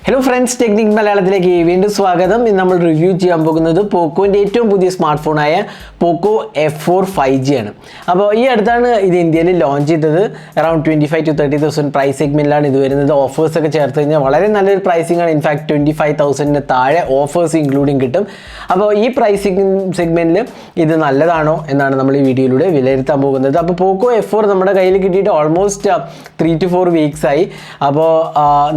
Hello friends, Technique Malayalamത്തിലേക്ക് വീണ്ടും സ്വാഗതം. ഇന്ന് നമ്മൾ റിവ്യൂ ചെയ്യാൻ പോകുന്നത് പോക്കോന്റെ ഏറ്റവും പുതിയ സ്മാർട്ട് ഫോണായ Poco F4 5G ആണ്. അപ്പോൾ ഈ അടുത്താണ് ഇത് ഇന്ത്യയിൽ ലോഞ്ച് ചെയ്തത്. അറൗണ്ട് 25,000 to 30,000 പ്രൈസ് സെഗ്മെന്റിലാണ് ഇത് വരുന്നത്. ഓഫേഴ്സ് ഒക്കെ ചേർത്ത് കഴിഞ്ഞാൽ വളരെ നല്ലൊരു പ്രൈസിംഗ് ആണ്. ഇൻഫാക്ട് 25,000 താഴെ ഓഫേഴ്സ് ഇൻക്ലൂഡിങ് കിട്ടും. അപ്പോൾ ഈ പ്രൈസിംഗ് സെഗ്മെന്റിൽ ഇത് നല്ലതാണോ എന്നാണ് നമ്മൾ ഈ വീഡിയോയിലൂടെ വിലയിരുത്താൻ പോകുന്നത്. അപ്പോൾ Poco F4 നമ്മുടെ കയ്യിൽ കിട്ടിയിട്ട് ഓൾമോസ്റ്റ് 3 to 4 വീക്സ് ആയി. അപ്പോൾ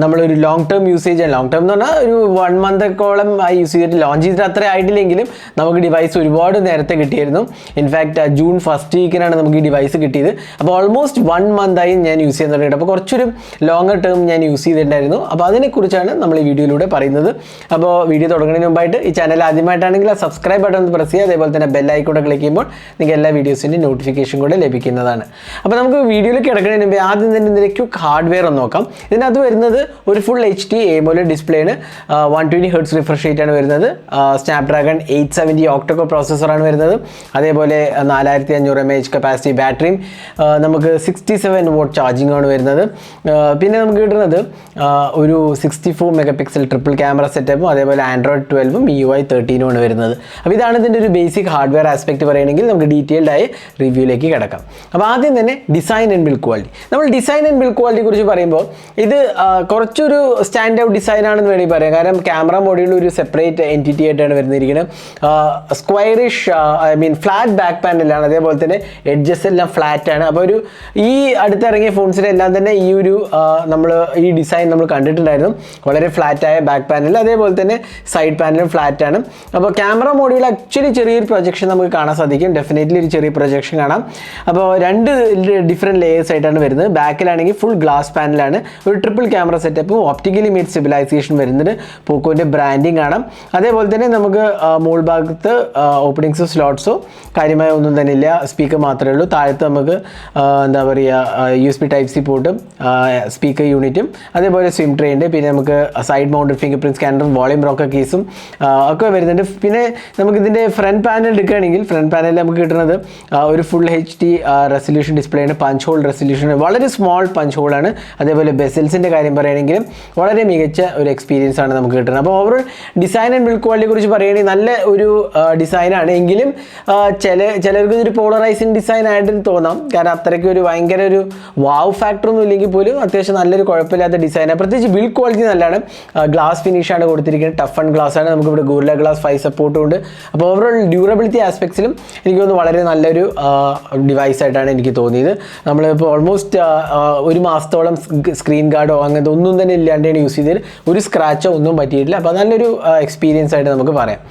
നമ്മളൊരു long term usage long term എന്ന് പറഞ്ഞാൽ ഒരു 1 മന്തോളം യൂസ് ചെയ്തിട്ട് ലോഞ്ച് ചെയ്തിട്ട് അത്ര ആയിട്ടില്ലെങ്കിലും നമുക്ക് ഡിവൈസ് ഒരുപാട് നേരത്തെ കിട്ടിയിരുന്നു. ഇൻഫാക്ട് ജൂൺ ഫസ്റ്റ് വീക്കിനാണ് നമുക്ക് ഈ ഡിവൈസ് കിട്ടിയത്. അപ്പോൾ ഓൾമോസ്റ്റ് 1 മന്തായി ഞാൻ യൂസ് ചെയ്യാൻ തുടങ്ങിയിട്ട്. അപ്പോൾ കുറച്ചൊരു ലോങ്ങർ ടേം ഞാൻ യൂസ് ചെയ്തിട്ടുണ്ടായിരുന്നു. അപ്പോൾ അതിനെക്കുറിച്ചാണ് നമ്മൾ ഈ വീഡിയോയിലൂടെ പറയുന്നത്. അപ്പോൾ വീഡിയോ തുടങ്ങുന്നതിന് മുമ്പായിട്ട് ഈ ചാനൽ ആദ്യമായിട്ടാണെങ്കിൽ ആ സബ്സ്ക്രൈബ് ബട്ടൺ ഒന്ന് പ്രസ് ചെയ്യുക. അതേപോലെ തന്നെ ബെല്ലൈക്കോടെ ക്ലിക്ക് ചെയ്യുമ്പോൾ നിങ്ങൾക്ക് എല്ലാ വീഡിയോസിൻ്റെയും നോട്ടിഫിക്കേഷൻ കൂടെ ലഭിക്കുന്നതാണ്. അപ്പോൾ നമുക്ക് വീഡിയോയിൽ കിടക്കുന്നതിന് മുമ്പ് ആദ്യം തന്നെ ഇതിൻ്റെ ക്വിക്ക് ഹാർഡ്വെയർ ഒന്ന് നോക്കാം. ഇതിനകത്ത് വരുന്നത് ഒരു full HD AMOLED ഡിസ്പ്ലേയാണ്. 120 Hz refresh rate ആണ് വരുന്നത്. സ്നാപ്ഡ്രാഗൺ 870 ഒക്ടോകോർ പ്രോസസ്സറാണ് വരുന്നത്. അതേപോലെ 4500 mAh കപ്പാസിറ്റി ബാറ്ററിയും നമുക്ക് 67 watt ചാർജിങ് ആണ് വരുന്നത്. പിന്നെ നമുക്ക് കിട്ടുന്നത് ഒരു 64 മെഗാപിക്സൽ ട്രിപ്പിൾ ക്യാമറ സെറ്റപ്പും അതേപോലെ Android 12ഉം MIUI 13ഉം ആണ് വരുന്നത്. അപ്പോൾ ഇതാണ് ഇതിൻ്റെ ഒരു ബേസിക് ഹാർഡ്വെയർ ആസ്പെക്ട് പറയുകയാണെങ്കിൽ നമുക്ക് ഡീറ്റെയിൽഡ് ആയി റിവ്യൂയിലേക്ക് കിടക്കാം. അപ്പോൾ ആദ്യം തന്നെ ഡിസൈൻ ആൻഡ് ബിൽഡ് ക്വാളിറ്റി. നമ്മൾ ഡിസൈൻ ആൻഡ് ബിൽഡ് ക്വാളിറ്റിയെ കുറിച്ച് പറയുമ്പോൾ ഇത് കുറച്ചൊരു സ്റ്റാൻഡ് ഔട്ട് ഡിസൈൻ ആണെന്ന് വേണമെങ്കിൽ പറയാം. കാരണം ക്യാമറ മോഡ്യൂൾ ഒരു സെപ്പറേറ്റ് എൻറ്റിറ്റി ആയിട്ടാണ് വരുന്നിരിക്കുന്നത്. സ്ക്വയറിഷ് ഫ്ലാറ്റ് ബാക്ക് പാനലാണ്. അതേപോലെ തന്നെ എഡ്ജസ് എല്ലാം ഫ്ലാറ്റ് ആണ്. അപ്പോൾ ഈ അടുത്തിറങ്ങിയ ഫോൺസിലെല്ലാം തന്നെ ഈ ഒരു ഈ ഡിസൈൻ നമ്മൾ കണ്ടിട്ടുണ്ടായിരുന്നു. വളരെ ഫ്ലാറ്റായ ബാക്ക് പാനൽ, അതേപോലെ തന്നെ സൈഡ് പാനലും ഫ്ലാറ്റ് ആണ്. അപ്പോൾ ക്യാമറ മോഡ്യൂൾ ആക്ച്വലി ചെറിയൊരു പ്രൊജക്ഷൻ നമുക്ക് കാണാൻ സാധിക്കും. ഡെഫിനറ്റ്ലി ഒരു ചെറിയ പ്രൊജക്ഷൻ കാണാം. അപ്പോൾ രണ്ട് ഡിഫറെൻറ്റ് ലേയേഴ്സ് ആയിട്ടാണ് വരുന്നത്. ബാക്കിലാണെങ്കിൽ ഫുൾ ഗ്ലാസ് പാനലാണ്. ഒരു ട്രിപ്പിൾ ക്യാമറ സെറ്റപ്പും ഒപ്റ്റിക്കലി മേഡ് സ്റ്റെബിലൈസേഷൻ വരുന്നുണ്ട്. പോക്കോൻ്റെ ബ്രാൻഡിങ് കാണാം. അതേപോലെ തന്നെ നമുക്ക് മോൾ ഭാഗത്ത് ഓപ്പണിങ്സോ സ്ലോട്ട്സോ കാര്യമായ ഒന്നും തന്നെ ഇല്ല. സ്പീക്കർ മാത്രമേ ഉള്ളൂ. താഴത്ത് നമുക്ക് എന്താ പറയുക USB Type-C പോർട്ടും സ്പീക്കർ യൂണിറ്റും അതേപോലെ സ്വിം ട്രേ ഉണ്ട്. പിന്നെ നമുക്ക് സൈഡ് മൗണ്ടഡ് ഫിംഗർ പ്രിൻറ്റ് സ്കാനറും വോളിയം റോക്കർ കേസും ഒക്കെ വരുന്നുണ്ട്. പിന്നെ നമുക്കിതിൻ്റെ ഫ്രണ്ട് പാനൽ എടുക്കുകയാണെങ്കിൽ ഫ്രണ്ട് പാനലിൽ നമുക്ക് കിട്ടുന്നത് ഒരു ഫുൾ HD റെസൊല്യൂഷൻ ഡിസ്പ്ലേ ആണ്. പഞ്ച് ഹോൾ റെസൊല്യൂഷൻ, വളരെ സ്മോൾ പഞ്ച് ഹോളാണ്. അതേപോലെ ബെസൽസിൻ്റെ കാര്യം പറയുകയാണെങ്കിലും വളരെ മികച്ച ഒരു എക്സ്പീരിയൻസ് ആണ് നമുക്ക് കിട്ടുന്നത്. അപ്പോൾ ഓവറോൾ ഡിസൈൻ ആൻഡ് ബിൽഡ് ക്വാളിറ്റിയെ കുറിച്ച് പറയുകയാണെങ്കിൽ നല്ല ഒരു ഡിസൈനാണ്. എങ്കിലും ചിലർക്ക് ഇതൊരു പോളറൈസിങ് ഡിസൈൻ ആയിട്ട് തോന്നാം. കാരണം അത്രയ്ക്ക് ഒരു ഭയങ്കര ഒരു വാവ് ഫാക്ടർ ഒന്നും ഇല്ലെങ്കിൽ പോലും അത്യാവശ്യം നല്ലൊരു കുഴപ്പമില്ലാത്ത ഡിസൈനാണ്. പ്രത്യേകിച്ച് ബിൽഡ് ക്വാളിറ്റി നല്ലതാണ്. ഗ്ലാസ് ഫിനിഷാണ് കൊടുത്തിരിക്കുന്നത്. ടഫ് ആൻഡ് ഗ്ലാസ് ആണ്. നമുക്കിവിടെ ഗോറില്ല ഗ്ലാസ് 5 സപ്പോർട്ടും ഉണ്ട്. അപ്പോൾ ഓവറോൾ ഡ്യൂറബിലിറ്റി ആസ്പെക്ട്സിലും എനിക്ക് തോന്നുന്നു വളരെ നല്ലൊരു ഡിവൈസ് ആയിട്ടാണ് എനിക്ക് തോന്നിയത്. നമ്മളിപ്പോൾ ഓൾമോസ്റ്റ് ഒരു മാസത്തോളം സ്ക്രീൻ ഗാർഡോ അങ്ങനത്തെ ഒന്നും തന്നെ ഇല്ലാണ്ടാണ് യൂസ് ചെയ്തത്. ഒരു സ്ക്രാച്ചോ ഒന്നും പറ്റിയിട്ടില്ല. അപ്പോൾ നല്ലൊരു എക്സ്പീരിയൻസ് ആയിട്ട് നമുക്ക് പറയാം.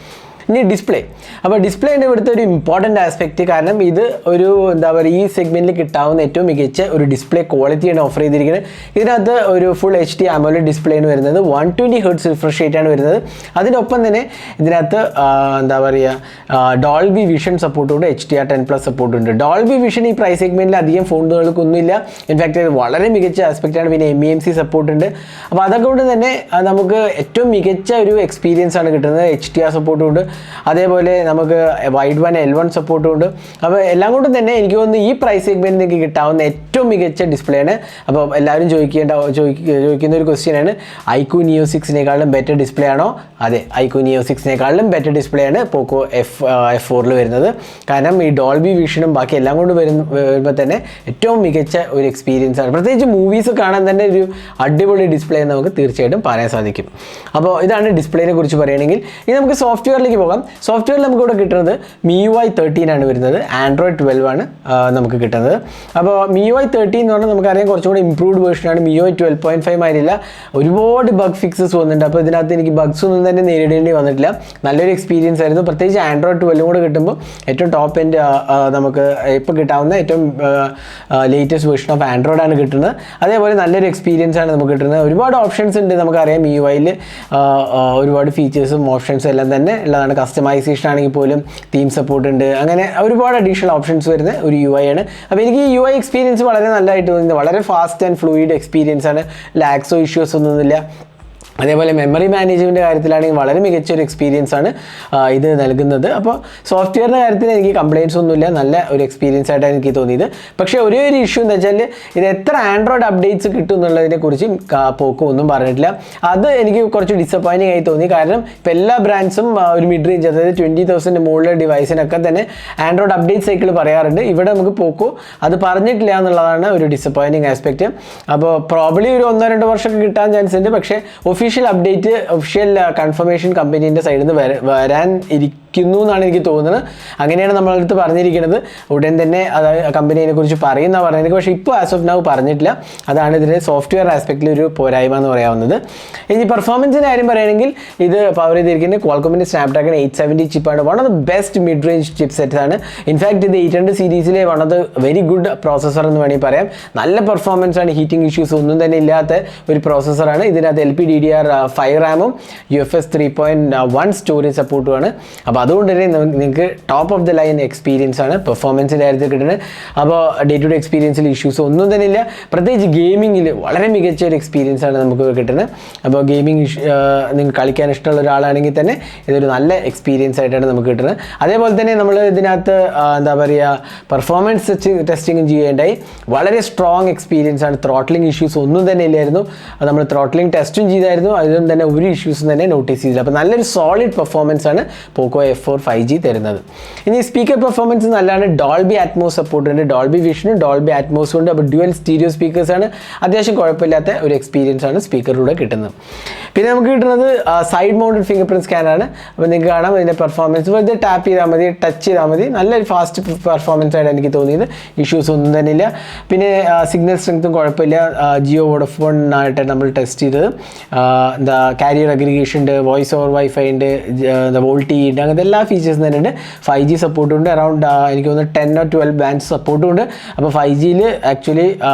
ഇനി ഡിസ്പ്ലേ. അപ്പോൾ ഡിസ്പ്ലേൻ്റെ ഇവിടുത്തെ ഒരു ഇമ്പോർട്ടൻ്റ് ആസ്പെക്റ്റ്, കാരണം ഇത് ഒരു എന്താ പറയുക ഈ സെഗ്മെൻറ്റിൽ കിട്ടാവുന്ന ഏറ്റവും മികച്ച ഒരു ഡിസ്പ്ലേ ക്വാളിറ്റിയാണ് ഓഫർ ചെയ്തിരിക്കുന്നത്. ഇതിനകത്ത് ഒരു ഫുൾ HD AMOLED ഡിസ്പ്ലേയാണ് വരുന്നത്. 120 Hz റിഫ്രഷ് റേറ്റ് ആണ് വരുന്നത്. അതിനൊപ്പം തന്നെ ഇതിനകത്ത് എന്താ പറയുക ഡോൾബി വിഷൻ സപ്പോർട്ടുണ്ട്. HDR10+ സപ്പോർട്ടുണ്ട്. ഡോൾബി വിഷൻ ഈ പ്രൈസ് സെഗ്മെൻറ്റിൽ അധികം ഫോണുകൾക്കൊന്നുമില്ല. ഇൻഫാക്ട് ഇത് വളരെ മികച്ച ആസ്പെക്റ്റാണ്. പിന്നെ MEMC സപ്പോർട്ട് ഉണ്ട്. അപ്പോൾ അതുകൊണ്ട് തന്നെ നമുക്ക് ഏറ്റവും മികച്ച ഒരു എക്സ്പീരിയൻസ് ആണ് കിട്ടുന്നത്. HDR സപ്പോർട്ടും ഉണ്ട്. അതേപോലെ നമുക്ക് വൈഡ് വൺ L1 സപ്പോർട്ടും ഉണ്ട്. അപ്പോൾ എല്ലാം കൊണ്ടും തന്നെ എനിക്ക് തോന്നുന്നു ഈ പ്രൈസ് സെഗ്മെൻറ്റിൽ നിങ്ങൾക്ക് കിട്ടാവുന്ന ഏറ്റവും മികച്ച ഡിസ്പ്ലേ ആണ്. അപ്പോൾ എല്ലാവരും ചോദിക്കുന്ന ഒരു ക്വസ്റ്റ്യനാണ്, iQOO Neo 6-നേക്കാളും ബെറ്റർ ഡിസ്പ്ലേ ആണോ? അതെ, iQOO Neo 6-നേക്കാളും ബെറ്റർ ഡിസ്പ്ലേ ആണ് Poco F4 വരുന്നത്. കാരണം ഈ ഡോൾബി വിഷനും ബാക്കി എല്ലാം കൊണ്ട് വരുമ്പോൾ തന്നെ ഏറ്റവും മികച്ച ഒരു എക്സ്പീരിയൻസ് ആണ്. പ്രത്യേകിച്ച് മൂവീസ് കാണാൻ തന്നെ ഒരു അടിപൊളി ഡിസ്പ്ലേ നമുക്ക് തീർച്ചയായിട്ടും പറയാൻ സാധിക്കും. അപ്പോൾ ഇതാണ് ഡിസ്പ്ലേനെ കുറിച്ച് പറയുകയാണെങ്കിൽ. ഇനി നമുക്ക് സോഫ്റ്റ്വെയറിലേക്ക് പോകാം. സോഫ്റ്റ്വെയറിൽ നമുക്ക് ഇവിടെ കിട്ടുന്നത് MIUI 13 ആണ് വരുന്നത്. Android 12 ആണ് നമുക്ക് കിട്ടുന്നത്. അപ്പോൾ MIUI 13 എന്ന് പറഞ്ഞാൽ നമുക്കറിയാം കുറച്ചുകൂടി ഇംപ്രൂവ്ഡ് വേർഷനാണ്. MIUI 12.5 ആയിരുന്നില്ല. ഒരുപാട് ബഗ് ഫിക്സസ് വന്നിട്ടുണ്ട്. അപ്പോൾ ഇതിനകത്ത് എനിക്ക് ബഗ്സ് ഒന്നും തന്നെ നേരിടേണ്ടി വന്നിട്ടില്ല. നല്ലൊരു എക്സ്പീരിയൻസ് ആയിരുന്നു. പ്രത്യേകിച്ച് Android 12 കൂടെ കിട്ടുമ്പോൾ ഏറ്റവും ടോപ്പ് എൻഡ് നമുക്ക് ഇപ്പോൾ കിട്ടാവുന്ന ഏറ്റവും ലേറ്റസ്റ്റ് വേർഷൻ ഓഫ് ആൻഡ്രോയിഡ് ആണ് കിട്ടുന്നത്. അതേപോലെ നല്ലൊരു എക്സ്പീരിയൻസ് ആണ് നമുക്ക് കിട്ടുന്നത്. ഒരുപാട് ഓപ്ഷൻസ് ഉണ്ട്. നമുക്കറിയാം MIUIയിൽ ഒരുപാട് ഫീച്ചേഴ്സും ഓപ്ഷൻസും എല്ലാം തന്നെ ഉള്ളതാണ്. കസ്റ്റമൈസേഷൻ ആണെങ്കിൽ പോലും തീം സപ്പോർട്ട് ഉണ്ട്. അങ്ങനെ ഒരുപാട് അഡീഷണൽ ഓപ്ഷൻസ് വരുന്ന ഒരു UI ആണ്. അപ്പോൾ എനിക്ക് ഈ UI എക്സ്പീരിയൻസ് വളരെ നല്ലതായിട്ട് തോന്നുന്നത്. വളരെ ഫാസ്റ്റ് ആൻഡ് ഫ്ലൂയിഡ് എക്സ്പീരിയൻസ് ആണ്. ലാഗ്സോ ഇഷ്യൂസ് ഒന്നുമില്ല. അതേപോലെ മെമ്മറി മാനേജ്മെൻറ്റ് കാര്യത്തിലാണെങ്കിൽ വളരെ മികച്ചൊരു എക്സ്പീരിയൻസ് ആണ് ഇത് നൽകുന്നത്. അപ്പോൾ സോഫ്റ്റ്വെയറിൻ്റെ കാര്യത്തിൽ എനിക്ക് കംപ്ലയിൻസ് ഒന്നുമില്ല, നല്ല ഒരു എക്സ്പീരിയൻസ് ആയിട്ടാണ് എനിക്ക് തോന്നിയത്. പക്ഷേ ഒരേ ഒരു ഇഷ്യൂ എന്ന് വെച്ചാൽ ഇത് എത്ര ആൻഡ്രോയിഡ് അപ്ഡേറ്റ്സ് കിട്ടും എന്നുള്ളതിനെക്കുറിച്ച് പോക്കോ ഒന്നും പറഞ്ഞിട്ടില്ല. അത് എനിക്ക് കുറച്ച് ഡിസപ്പോയിൻറ്റിംഗ് ആയി തോന്നി. കാരണം ഇപ്പോൾ എല്ലാ ബ്രാൻഡ്സും ഒരു മിഡ് റേഞ്ച്, അതായത് 20,000 മുകളിലെ ഡിവൈസിനൊക്കെ തന്നെ ആൻഡ്രോയിഡ് അപ്ഡേറ്റ് സൈക്കിൾ പറയാറുണ്ട്. ഇവിടെ നമുക്ക് പോക്കോ അത് പറഞ്ഞിട്ടില്ല എന്നുള്ളതാണ് ഒരു ഡിസപ്പോയിൻറ്റിംഗ് ആസ്പെക്റ്റ്. അപ്പോൾ പ്രോബ്ലി ഒരു 1-2 വർഷമൊക്കെ കിട്ടാൻ ചാൻസ് ഉണ്ട്. പക്ഷേ ഒഫീഷ്യൽ അപ്ഡേറ്റ്, ഒഫീഷ്യൽ കൺഫർമേഷൻ കമ്പനീൻ്റെ സൈഡിൽ നിന്ന് വരാൻ ഇരിക്കുന്നു എന്നാണ് എനിക്ക് തോന്നുന്നത്. അങ്ങനെയാണ് നമ്മളടുത്ത് പറഞ്ഞിരിക്കുന്നത്. ഉടൻ തന്നെ അത് കമ്പനീനെ കുറിച്ച് പറയുന്ന പറയുന്നത്. പക്ഷേ ഇപ്പോൾ ആസ് ഓഫ് നൗ പറഞ്ഞിട്ടില്ല. അതാണ് ഇതിൻ്റെ സോഫ്റ്റ്വെയർ ആസ്പെക്റ്റിൽ ഒരു പോരായ്മ എന്ന് പറയാവുന്നത്. ഇനി പെർഫോമൻസിൻ്റെ കാര്യം പറയുകയാണെങ്കിൽ ഇത് പവർ ചെയ്തിരിക്കുന്നത് ക്വാൾകോമിൻ്റെ സ്നാപ്ഡ്രാഗൺ 870 ചിപ്പാണ്. One of the best mid range chipsets ആണ്. ഇൻഫാക്ട് ഇത് 800 സീരീസിലെ one of the very good processor എന്ന് വേണമെങ്കിൽ പറയാം. നല്ല പെർഫോമൻസ് ആണ്, ഹീറ്റിംഗ് ഇഷ്യൂസ് ഒന്നും തന്നെ ഇല്ലാത്ത ഒരു പ്രോസസ്സറാണ്. ഇതിനകത്ത് LPDDR5 റാമും UFS 3.1 സ്റ്റോറേജ് സപ്പോർട്ടുമാണ്. അപ്പോൾ അതുകൊണ്ട് തന്നെ നിങ്ങൾക്ക് top of the line experience ആണ് പെർഫോമൻസിൻ്റെ കാര്യത്തിൽ കിട്ടുന്നത്. അപ്പോൾ ഡേ ടു ഡേ എക്സ്പീരിയൻസിൽ ഇഷ്യൂസ് ഒന്നും തന്നെ ഇല്ല. പ്രത്യേകിച്ച് ഗെയിമിങ്ങിൽ വളരെ മികച്ച ഒരു എക്സ്പീരിയൻസ് ആണ് നമുക്ക് കിട്ടുന്നത്. അപ്പോൾ ഗെയിമിംഗ് നിങ്ങൾക്ക് കളിക്കാൻ ഇഷ്ടമുള്ള ഒരാളാണെങ്കിൽ തന്നെ ഇതൊരു നല്ല എക്സ്പീരിയൻസ് ആയിട്ടാണ് നമുക്ക് കിട്ടുന്നത്. അതേപോലെ തന്നെ നമ്മൾ ഇതിനകത്ത് എന്താ പറയുക, പെർഫോമൻസ് ടെസ്റ്റിങ്ങും ചെയ്യേണ്ടായി. വളരെ സ്ട്രോങ് എക്സ്പീരിയൻസ് ആണ്. ത്രോട്ട്ലിംഗ് ഇഷ്യൂസ് ഒന്നും തന്നെ ഇല്ലായിരുന്നു. അത് നമ്മൾ ത്രോട്ട്ലിംഗ് ടെസ്റ്റും ചെയ്തായിരുന്നു. അതിലും തന്നെ ഒരു ഇഷ്യൂസും തന്നെ നോട്ടീസ് ചെയ്തില്ല. അപ്പോൾ നല്ലൊരു സോളിഡ് പെർഫോമൻസ് ആണ് പോക്കോ F4 5G തരുന്നത്. ഇനി സ്പീക്കർ പെർഫോമൻസ് നല്ലതാണ്. ഡോൾബി അറ്റ്മോസ് സപ്പോർട്ട് ഉണ്ട്, ഡോൾബി വിഷനും ഡോൾബി അറ്റ്മോസും ഉണ്ട്. അപ്പോൾ ഡ്യുവൽ സ്റ്റീരിയോ സ്പീക്കേഴ്സ് ആണ്. അത്യാവശ്യം കുഴപ്പമില്ലാത്ത ഒരു എക്സ്പീരിയൻസ് ആണ് സ്പീക്കറിലൂടെ കിട്ടുന്നത്. പിന്നെ നമുക്ക് കിട്ടുന്നത് സൈഡ് മൗണ്ടഡ് ഫിംഗർ പ്രിന്റ് സ്കാനറാണ്. അപ്പോൾ നിങ്ങൾക്ക് കാണാം ഇതിൻ്റെ പെർഫോമൻസ്. വെറുതെ ടാപ്പ് ചെയ്താൽ മതി, ടച്ച് ചെയ്താൽ മതി. നല്ലൊരു ഫാസ്റ്റ് പെർഫോമൻസ് ആയിട്ട് എനിക്ക് തോന്നിയത്. ഇഷ്യൂസ് ഒന്നും തന്നെ ഇല്ല. പിന്നെ സിഗ്നൽ സ്ട്രെങ്ത്തും കുഴപ്പമില്ല. ജിയോ വോഡഫോൺ ആയിട്ട് നമ്മൾ ടെസ്റ്റ് ചെയ്തത്. എന്താ കാരിയർ അഗ്രിഗേഷൻ ഉണ്ട്, വോയിസ് ഓവർ വൈഫൈ ഉണ്ട്, വോൾട്ടി ഉണ്ട്, അങ്ങനത്തെ എല്ലാ ഫീച്ചേഴ്സും തന്നെ ഉണ്ട്. 5G സപ്പോർട്ടും ഉണ്ട്. അറൗണ്ട് എനിക്ക് തോന്നുന്നു 10 or 12 ബാൻഡ്സ് സപ്പോർട്ടും ഉണ്ട്. അപ്പോൾ 5Gയിൽ ആക്ച്വലി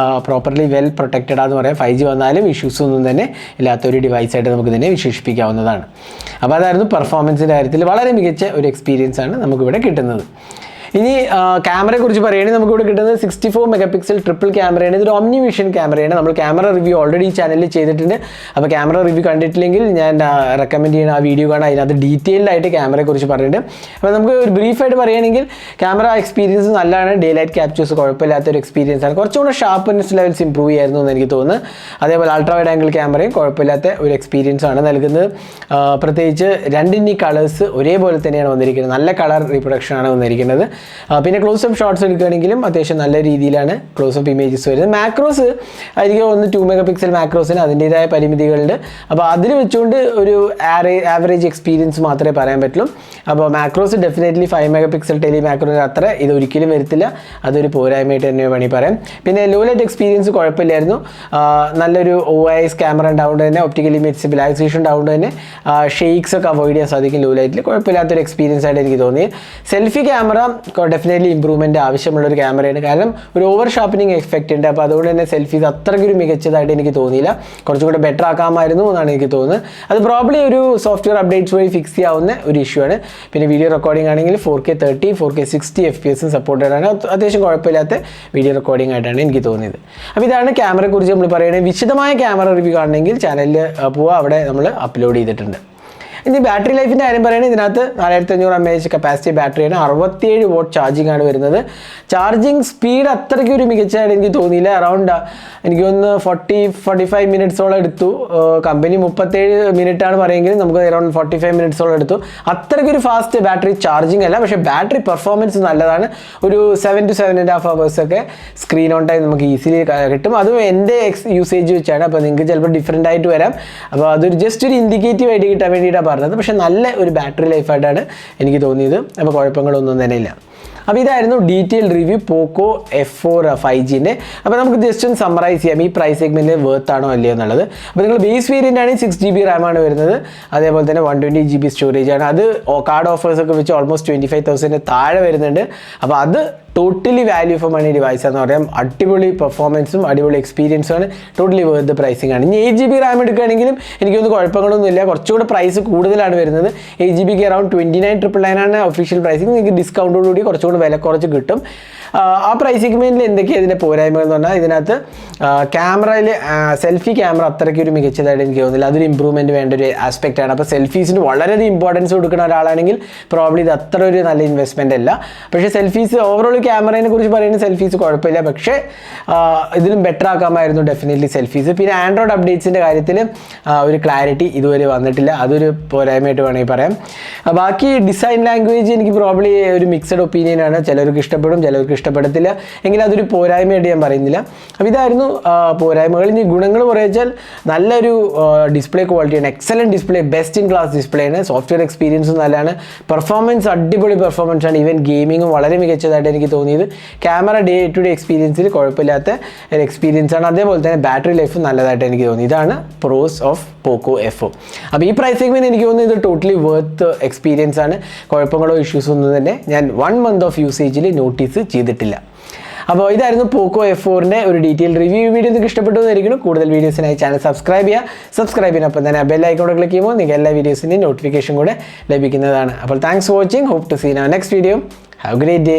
പ്രോപ്പർലി വെൽ പ്രൊട്ടക്റ്റഡ് ആണെന്ന് പറയാം. 5G വന്നാലും ഇഷ്യൂസ് ഒന്നും തന്നെ ഇല്ലാത്തൊരു ഡിവൈസായിട്ട് നമുക്ക് ഇതിനെ വിശേഷിപ്പിക്കാവുന്നതാണ്. അപ്പോൾ അതായിരുന്നു പെർഫോമൻസിൻ്റെ കാര്യത്തിൽ വളരെ മികച്ച ഒരു എക്സ്പീരിയൻസ് ആണ് നമുക്കിവിടെ കിട്ടുന്നത്. ഇനി ക്യാമറയെ കുറിച്ച് പറയുകയാണെങ്കിൽ നമുക്കിവിടെ കിട്ടുന്നത് 64 MP ട്രിപ്പിൾ ക്യാമറയാണ്. ഇതൊരു ഒമ്നി വിഷൻ ക്യാമറയാണ്. നമ്മൾ ക്യാമറ റിവ്യൂ ഓൾറെഡി ഈ ചാനലിൽ ചെയ്തിട്ടുണ്ട്. അപ്പോൾ ക്യാമറ റിവ്യൂ കണ്ടിട്ടില്ലെങ്കിൽ ഞാൻ റെക്കമെൻഡ് ചെയ്യുന്ന ആ വീഡിയോ കാണാൻ. അതിനകത്ത് ഡീറ്റെയിൽഡ് ആയിട്ട് ക്യാമറയെ കുറിച്ച് പറഞ്ഞിട്ടുണ്ട്. അപ്പോൾ നമുക്ക് ഒരു ബ്രീഫായിട്ട് പറയുകയാണെങ്കിൽ ക്യാമറ എക്സ്പീരിയൻസ് നല്ലതാണ്. ഡേ ലൈറ്റ് ക്യാപ്ചേഴ്സ് കുഴപ്പമില്ലാത്തൊരു എക്സ്പീരിയൻസ് ആണ്. കുറച്ചുകൂടെ ഷാർപ്പ്നെസ് ലെവൽസ് ഇമ്പ്രൂവ് ചെയ്യായിരുന്നു എന്ന് എനിക്ക് തോന്നുന്നു. അതേപോലെ അൾട്രാ വൈഡ് ആംഗിൾ ക്യാമറയും കുഴപ്പമില്ലാത്ത ഒരു എക്സ്പീരിയൻസ് ആണ് നൽകുന്നത്. പ്രത്യേകിച്ച് രണ്ടിൻ്റെ കളേഴ്സ് ഒരേപോലെ തന്നെയാണ് വന്നിരിക്കുന്നത്. നല്ല കളർ റീപ്രൊഡക്ഷൻ ആണ് വന്നിരിക്കുന്നത്. പിന്നെ ക്ലോസപ്പ് ഷോട്ട്സ് എടുക്കുകയാണെങ്കിലും അത്യാവശ്യം നല്ല രീതിയിലാണ് ക്ലോസപ്പ് ഇമേജസ് വരുന്നത്. മാക്രോസ് എനിക്ക് ഒന്ന് 2 MP മാക്രോസിന് അതിൻ്റേതായ പരിമിതികളുണ്ട്. അപ്പോൾ അതിൽ വെച്ചുകൊണ്ട് ഒരു ആവറേജ് എക്സ്പീരിയൻസ് മാത്രമേ പറയാൻ പറ്റുള്ളൂ. അപ്പോൾ മാക്രോസ് ഡെഫിനറ്റ്ലി 5 MP ടെലി മാക്രോസിന് അത്ര ഇത് ഒരിക്കലും വരത്തില്ല. അതൊരു പോരായ്മയായിട്ട് തന്നെ വേണമെങ്കിൽ പറയാം. പിന്നെ ലോ ലൈറ്റ് എക്സ്പീരിയൻസ് കുഴപ്പമില്ലായിരുന്നു. നല്ലൊരു OIS ക്യാമറ ഉണ്ടാവുകൊണ്ട് തന്നെ, ഒപ്റ്റിക്കൽ ഇമേജ് സ്റ്റെബിലൈസേഷൻ ഉണ്ടാവുകൊണ്ട് തന്നെ ഷെയ്ക്സ് ഒക്കെ അവോയ്ഡ് ചെയ്യാൻ സാധിക്കും ലോ ലൈറ്റിൽ. കുഴപ്പമില്ലാത്തൊരു എക്സ്പീരിയൻസ് ആയിട്ട് എനിക്ക് തോന്നി. സെൽഫി ക്യാമറ ഡെഫിനറ്റ്ലി ഇമ്പ്രൂവ്മെൻറ്റ് ആവശ്യമുള്ളൊരു ക്യാമറയാണ്. കാരണം ഒരു ഓവർ ഷാർപ്പനിങ് എഫക്റ്റ് ഉണ്ട്. അപ്പോൾ അതുകൊണ്ട് തന്നെ സെൽഫീസ് അത്രയ്ക്കൊരു മികച്ചതായിട്ട് എനിക്ക് തോന്നിയില്ല. കുറച്ചുകൂടെ ബെറ്റർ ആക്കാമായിരുന്നു എന്നാണ് എനിക്ക് തോന്നുന്നത്. അത് പ്രോബ്ലി ഒരു സോഫ്റ്റ്വെയർ അപ്ഡേറ്റ്സ് വഴി ഫിക്സ് ചെയ്യാവുന്ന ഒരു ഇഷ്യൂ ആണ്. പിന്നെ വീഡിയോ റെക്കോർഡിംഗ് ആണെങ്കിൽ 4K 30, 4K 60 FPS സപ്പോർട്ടഡ് ആണ്. അത്യാവശ്യം കുഴപ്പമില്ലാത്ത വീഡിയോ റെക്കോർഡിംഗ് ആയിട്ടാണ് എനിക്ക് തോന്നിയത്. അപ്പോൾ ഇതാണ് ക്യാമറയെക്കുറിച്ച് നമ്മൾ പറയുന്നത്. വിശദമായ ക്യാമറ റിവ്യൂ കാണണമെങ്കിൽ ചാനലിൽ പോവുക, അവിടെ നമ്മൾ അപ്ലോഡ് ചെയ്തിട്ടുണ്ട്. ഇനി ബാറ്ററി ലൈഫിൻ്റെ കാര്യം പറയുകയാണെങ്കിൽ ഇതിനകത്ത് 4500 mAh കപ്പാസിറ്റി ബാറ്ററിയാണ്. 67 watt ചാർജിങ് ആണ് വരുന്നത്. ചാർജിങ് സ്പീഡ് അത്രയ്ക്ക് ഒരു മികച്ചതായിട്ട് എനിക്ക് തോന്നിയില്ല. അറൗണ്ട് എനിക്ക് ഒന്ന് 40-45 മിനിറ്റ്സോളം എടുത്തു. കമ്പനി 37 മിനിറ്റാണ് പറയുമെങ്കിൽ നമുക്ക് അറൗണ്ട് 45 മിനിറ്റ്സോളം എടുത്തു. അത്രയ്ക്കൊരു ഫാസ്റ്റ് ബാറ്ററി ചാർജിങ് അല്ല, പക്ഷേ ബാറ്ററി പെർഫോമൻസ് നല്ലതാണ്. ഒരു 7 to 7.5 hours ഒക്കെ സ്ക്രീൻ ഓൺ ടൈം നമുക്ക് ഈസിലി കിട്ടും. അതും എൻ്റെ യൂസേജ് വെച്ചാണ്. അപ്പോൾ നിങ്ങൾക്ക് ചിലപ്പോൾ ഡിഫറെൻ്റ് ആയിട്ട് വരാം. അപ്പോൾ അതൊരു ജസ്റ്റ് ഒരു ഇൻഡിക്കേറ്റീവ് ആയിട്ട് കിട്ടാൻ വേണ്ടിയിട്ടാണ് പറഞ്ഞത്. പക്ഷേ നല്ല ഒരു ബാറ്ററി ലൈഫായിട്ടാണ് എനിക്ക് തോന്നിയത്. അപ്പോൾ കുഴപ്പങ്ങളൊന്നും തന്നെ ഇല്ല. അപ്പോൾ ഇതായിരുന്നു ഡീറ്റെയിൽ റിവ്യൂ പോക്കോ F4 5Gൻ്റെ. അപ്പോൾ നമുക്ക് ജസ്റ്റ് ഒന്ന് സമ്മറൈസ് ചെയ്യാം ഈ പ്രൈസ് സെഗ്മെൻറ്റിൽ വർത്ത് ആണോ അല്ലയോ എന്നുള്ളത്. അപ്പോൾ നിങ്ങൾ ബേസ് വേരിയൻ്റ് ആണെങ്കിൽ 6GB റാമാണ് വരുന്നത്. അതേപോലെ തന്നെ 120GB സ്റ്റോറേജ് ആണ്. അത് കാർഡ് ഓഫേഴ്സൊക്കെ വെച്ച് ഓൾമോസ്റ്റ് 25,000 താഴെ വരുന്നുണ്ട്. അപ്പോൾ അത് totally value for money device എന്ന് പറയാം. അടിപൊളി പെർഫോമൻസും അടിപൊളി എക്സ്പീരിയൻസും ആണ്. ടോട്ടലി വേർത്ത് പ്രൈസിംഗ് ആണ്. ഇനി 8 GB റാം എടുക്കുകയാണെങ്കിലും എനിക്കൊന്നും കുഴപ്പങ്ങളൊന്നുമില്ല. കുറച്ചുകൂടെ പ്രൈസ് കൂടുതലാണ് വരുന്നത്. 8 GB അറൗണ്ട് 29,999 ആണ് ഒഫീഷ്യൽ പ്രൈസിംഗ്. നിങ്ങൾക്ക് ഡിസ്കൗണ്ടോടുകൂടി കുറച്ചുകൂടെ വില കുറച്ച് കിട്ടും. ആ പ്രൈസ് സെഗ്മെൻറ്റിൽ എന്തൊക്കെയാണ് ഇതിൻ്റെ പോരായ്മകൾ എന്ന് പറഞ്ഞാൽ ഇതിനകത്ത് ക്യാമറയിൽ സെൽഫി ക്യാമറ അത്രയ്ക്ക് ഒരു മികച്ചതായിട്ട് എനിക്ക് തോന്നുന്നില്ല. അതൊരു ഇമ്പ്രൂവ്മെൻറ്റ് വേണ്ട ഒരു ആസ്പെക്റ്റ് ആണ്. അപ്പോൾ സെൽഫീസിന് വളരെയധികം ഇമ്പോർട്ടൻസ് കൊടുക്കുന്ന ഒരാളാണെങ്കിൽ പ്രോബ്ലി ഇത് അത്ര ഒരു നല്ല ഇൻവെസ്റ്റ്മെൻ്റ് അല്ല. പക്ഷേ സെൽഫീസ് ഓവറോൾ ക്യാമറയെ കുറിച്ച് പറയുന്ന സെൽഫീസ് കുഴപ്പമില്ല. പക്ഷേ ഇതിലും ബെറ്റർ ആക്കാമായിരുന്നു ഡെഫിനറ്റ്ലി സെൽഫീസ്. പിന്നെ ആൻഡ്രോയിഡ് അപ്ഡേറ്റ്സിൻ്റെ കാര്യത്തിൽ ഒരു ക്ലാരിറ്റി ഇതുവരെ വന്നിട്ടില്ല. അതൊരു പോരായ്മയായിട്ട് വേണമെങ്കിൽ പറയാം. ബാക്കി ഡിസൈൻ ലാംഗ്വേജ് എനിക്ക് പ്രോബ്ലി ഒരു മിക്സഡ് ഒപ്പീനിയനാണ്. ചിലർക്ക് ഇഷ്ടപ്പെടും, ചിലർക്ക് ഇഷ്ടപ്പെടത്തില്ല. എങ്കിലും അതൊരു പോരായ്മയായിട്ട് ഞാൻ പറയുന്നില്ല. അപ്പോൾ ഇതായിരുന്നു പോരായ്മകൾ. ഇനി ഗുണങ്ങൾ പറയുക നല്ലൊരു ഡിസ്പ്ലേ ക്വാളിറ്റിയാണ്. Excellent display, best in class display ആണ്. സോഫ്റ്റ്വെയർ എക്സ്പീരിയൻസും നല്ലതാണ്. പെർഫോമൻസ് അടിപൊളി പെർഫോമൻസ് ആണ്. ഈവൻ ഗെയിമിങ്ങും വളരെ മികച്ചതായിട്ട് എനിക്ക് തോന്നിയത്. ക്യാമറ ഡേ ടു ഡേ എക്സ്പീരിയൻസിൽ കുഴപ്പമില്ലാത്ത ഒരു എക്സ്പീരിയൻസ് ആണ്. അതേപോലെ തന്നെ ബാറ്ററി ലൈഫും നല്ലതായിട്ട് എനിക്ക് തോന്നി. ഇതാണ് പ്രോസ് ഓഫ് പോക്കോ F4. അപ്പോൾ ഈ പ്രൈസ് സെഗ്മെൻറ്റ് എനിക്ക് തോന്നുന്നത് ഇത് ടോട്ടലി വർത്ത് എക്സ്പീരിയൻസ് ആണ്. കുഴപ്പങ്ങളോ ഇഷ്യൂസോ ഒന്നും തന്നെ ഞാൻ 1 month ഓഫ് യൂസേജിൽ നോട്ടീസ് ചെയ്തിട്ടില്ല. അപ്പോൾ ഇതായിരുന്നു പോക്കോ F4ൻ്റെ ഒരു ഡീറ്റെയിൽ റിവ്യൂ. വീഡിയോ നിങ്ങൾക്ക് ഇഷ്ടപ്പെട്ടു എന്നായിരിക്കണം. കൂടുതൽ വീഡിയോസിനായി ചാനൽ സബ്സ്ക്രൈബ് ചെയ്യുന്നപ്പം തന്നെ ബെൽ ഐക്കൺ ക്ലിക്ക് ചെയ്യുമ്പോൾ നിങ്ങൾക്ക് എല്ലാ വീഡിയോസിൻ്റെയും നോട്ടിഫിക്കേഷൻ കൂടെ ലഭിക്കുന്നതാണ്. അപ്പോൾ thanks for watching. Hope to see in next video. Have a great day.